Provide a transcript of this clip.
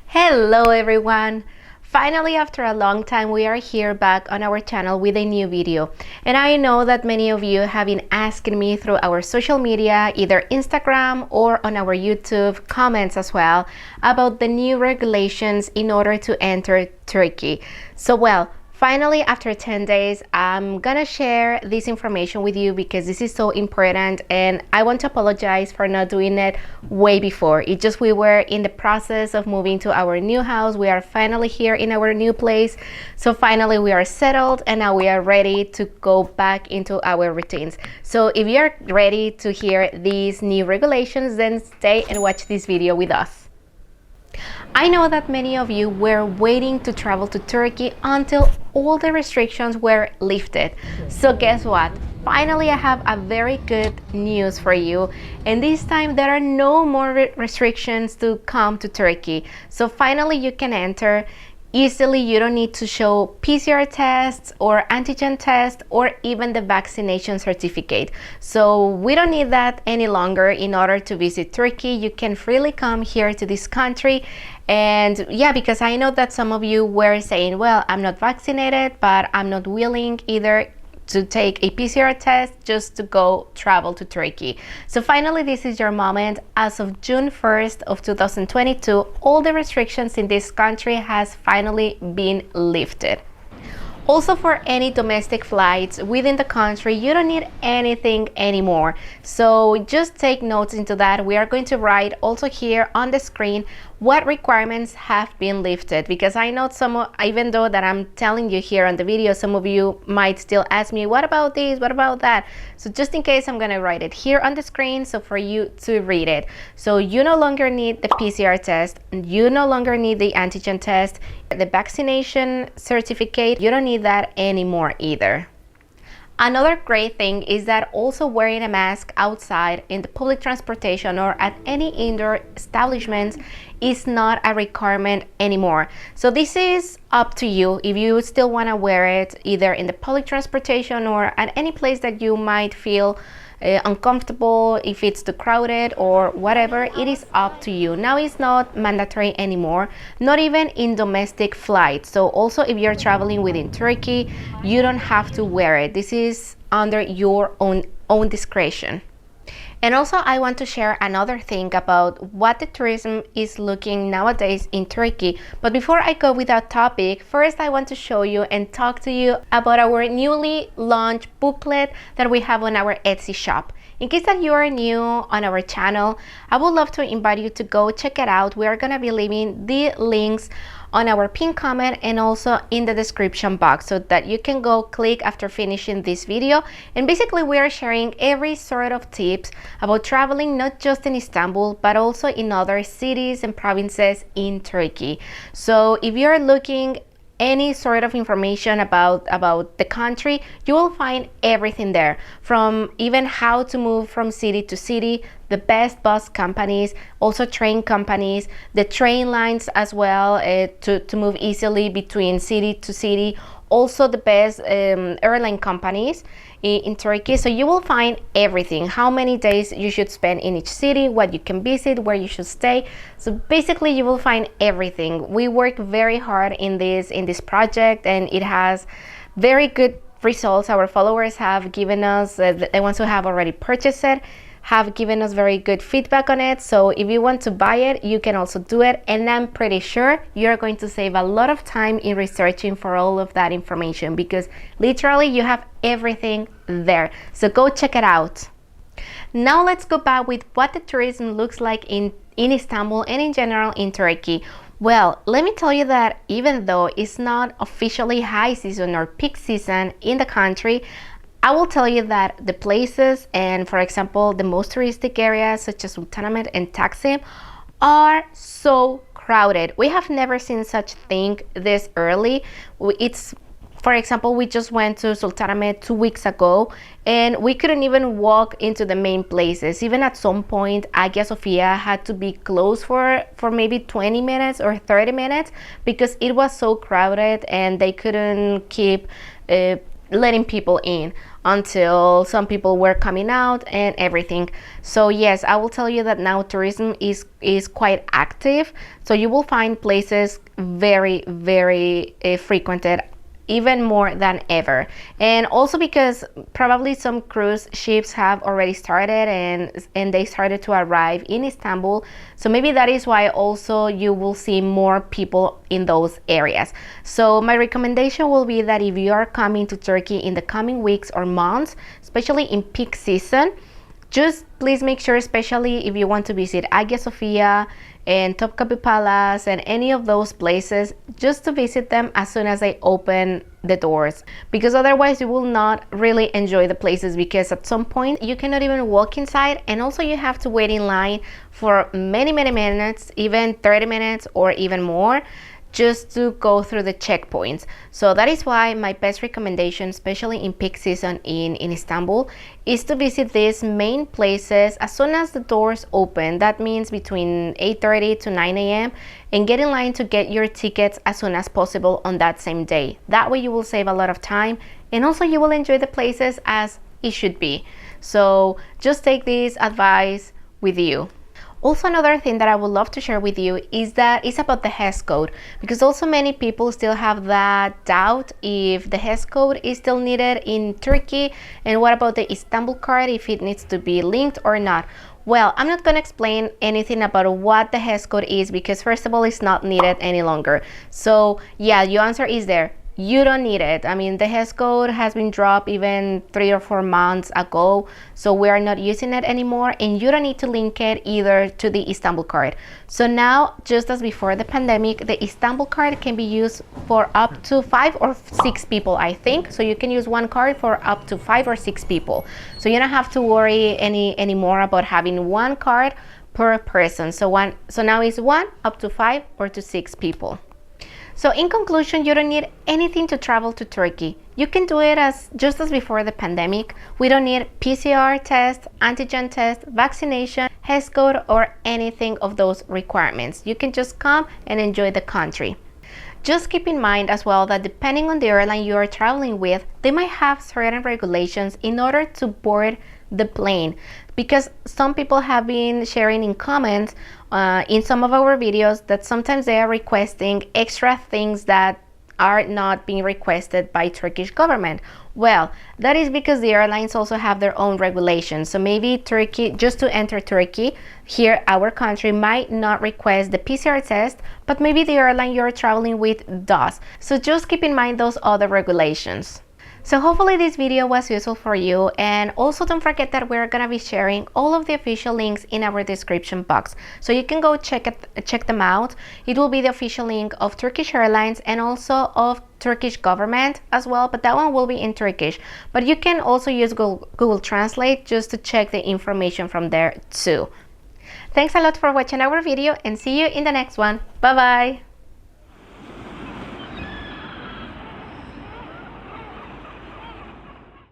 Hello everyone! Finally, after a long time, we are here back on our channel with a new video. And I know that many of you have been asking me through our social media, either Instagram or on our YouTube comments as well, about the new regulations in order to enter Turkey. Finally, after 10 days, I'm gonna share this information with you because this is so important, and I want to apologize for not doing it way before. It's just we were in the process of moving to our new house. We are finally here in our new place. So finally we are settled and now we are ready to go back into our routines. So if you're ready to hear these new regulations, then stay and watch this video with us. I know that many of you were waiting to travel to Turkey until all the restrictions were lifted. So guess what? Finally, I have a very good news for you. And this time there are no more restrictions to come to Turkey. So finally you can enter easily. You don't need to show PCR tests or antigen tests or even the vaccination certificate. So we don't need that any longer in order to visit Turkey. You can freely come here to this country. And yeah, because I know that some of you were saying, well, I'm not vaccinated, but I'm not willing either to take a PCR test just to go travel to Turkey. So finally, this is your moment. As of June 1st of 2022, all the restrictions in this country has finally been lifted. Also, for any domestic flights within the country, you don't need anything anymore. So just take notes into that. We are going to write also here on the screen what requirements have been lifted, because I know even though that I'm telling you here on the video, some of you might still ask me, what about this, what about that? So just in case, I'm gonna write it here on the screen so for you to read it. So you no longer need the PCR test, you no longer need the antigen test, the vaccination certificate, you don't need that anymore either. Another great thing is that also wearing a mask outside in the public transportation or at any indoor establishments is not a requirement anymore. So this is up to you if you still want to wear it either in the public transportation or at any place that you might feel uncomfortable, if it's too crowded or whatever. It is up to you. Now it's not mandatory anymore, not even in domestic flights. So also if you're traveling within Turkey, you don't have to wear it. This is under your own discretion. And also I want to share another thing about what the tourism is looking nowadays in Turkey. But before I go with that topic, first I want to show you and talk to you about our newly launched booklet that we have on our Etsy shop. In case that you are new on our channel, I would love to invite you to go check it out. We are going to be leaving the links on our pinned comment and also in the description box so that you can go click after finishing this video. And basically we are sharing every sort of tips about traveling, not just in Istanbul but also in other cities and provinces in Turkey. So if you're looking any sort of information about the country, you will find everything there, from even how to move from city to city, the best bus companies, also train companies, the train lines as well, to move easily between city to city, also the best airline companies in Turkey. So you will find everything, how many days you should spend in each city, what you can visit, where you should stay. So basically you will find everything. We work very hard in this project and it has very good results. Our followers have given us, the ones who have already purchased it, have given us very good feedback on it. So if you want to buy it, you can also do it, and I'm pretty sure you're going to save a lot of time in researching for all of that information, because literally you have everything there. So go check it out. Now let's go back with what the tourism looks like in Istanbul and in general in Turkey. Well, let me tell you that even though it's not officially high season or peak season in the country, I will tell you that the places and, for example, the most touristic areas such as Sultanahmet and Taksim are so crowded. We have never seen such thing this early. For example, we just went to Sultanahmet 2 weeks ago and we couldn't even walk into the main places. Even at some point, Hagia Sophia had to be closed for maybe 20 minutes or 30 minutes because it was so crowded and they couldn't keep letting people in. until some people were coming out and everything. So yes, I will tell you that now tourism is quite active, so you will find places very frequented, even more than ever. And also because probably some cruise ships have already started and they started to arrive in Istanbul, so maybe that is why also you will see more people in those areas. So my recommendation will be that if you are coming to Turkey in the coming weeks or months, especially in peak season, just please make sure, especially if you want to visit Hagia Sophia and Topkapi Palace and any of those places, just to visit them as soon as they open the doors, because otherwise you will not really enjoy the places, because at some point you cannot even walk inside, and also you have to wait in line for many minutes, even 30 minutes or even more, just to go through the checkpoints. So that is why my best recommendation, especially in peak season in Istanbul, is to visit these main places as soon as the doors open. That means between 8:30 to 9 a.m. and get in line to get your tickets as soon as possible on that same day. That way you will save a lot of time, and also you will enjoy the places as it should be. So just take this advice with you. Also, another thing that I would love to share with you is that it's about the HES code, because also many people still have that doubt if the HES code is still needed in Turkey, and what about the Istanbul card, if it needs to be linked or not. Well, I'm not going to explain anything about what the HES code is, because first of all, it's not needed any longer. So yeah, your answer is there. You don't need it. I mean, the HES code has been dropped even 3 or 4 months ago, so we are not using it anymore, and you don't need to link it either to the Istanbul card. So now, just as before the pandemic, the Istanbul card can be used for up to 5 or 6 people, I think. So you can use one card for up to 5 or 6 people. So you don't have to worry anymore about having one card per person. So now it's 1 up to 5 or to 6 people. So in conclusion, you don't need anything to travel to Turkey. You can do it just as before the pandemic. We don't need PCR test, antigen test, vaccination, HES code, or anything of those requirements. You can just come and enjoy the country. Just keep in mind as well that depending on the airline you are traveling with, they might have certain regulations in order to board the plane, because some people have been sharing in comments in some of our videos that sometimes they are requesting extra things that are not being requested by Turkish government. Well, that is because the airlines also have their own regulations. So maybe Turkey, just to enter Turkey, here our country might not request the PCR test, but maybe the airline you're traveling with does. So just keep in mind those other regulations. So hopefully this video was useful for you, and also don't forget that we're gonna be sharing all of the official links in our description box, so you can go check them out. It will be the official link of Turkish Airlines and also of Turkish government as well, but that one will be in Turkish. But you can also use Google Translate just to check the information from there too. Thanks a lot for watching our video, and see you in the next one. Bye bye.